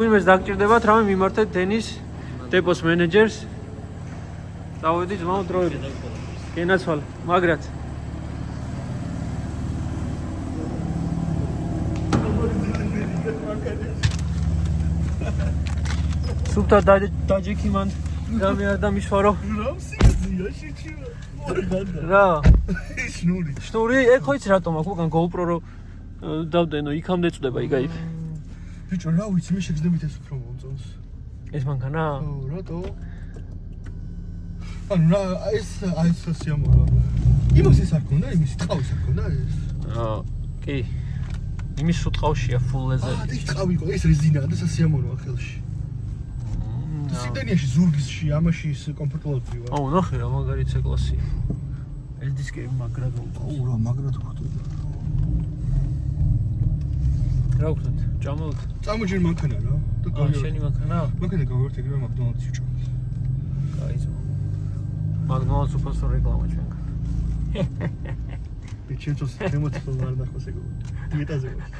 ვინმეს დაგჭირდებათ რამე მიმართეთ დენის დეპოს მენეჯერს. დავედი ძმაო დროებით. გენაცვალე, მაგრად. სუფთა დაჯექი მან რამე არ დამიშვარო. რამ სიგზია შეჭირა. რა? შნური. შნური? ეგ ხო იცი რატომ აქვს უკან GoPro რო დავდენო, იქამდე წვდება იგაიფ. ბიჭო, რა ვიცი, მე შეგძნებით ეს უფრო მომწონს. ეს მანქანა? ო, რატო? ანუ რა, ეს სიამოვნო. იმას ეს არ ქონდა, იმის ტყავის არ ქონდა ეს? კი. იმის სუტყავშია full leather. ეს ტყავი იყო, ეს რეზინაა და სასიამოვნოა ხელში. სიდენიაში ზურგისში, ამაში ის კომფორტულად ვიყო. აუ, ნახე რა, მაგარი C-კლასია. ეს დისკები მაგრად მოყავს. აუ, რა, მაგრად ვხვდება. რა ვქნათ? ჭამოთ? წამოჯერ მანქანა რა. შენი მანქანა? მანქანა გავართ ეგრევე მაკდონალდსში ვჭამთ. გაიზო. მაკდონალდს უფასო რეკლამა ჩვენგან. ბიჭო, ჩემთვის ემოციურ არ ნახოს ეგ. დიეტაზე ვარ.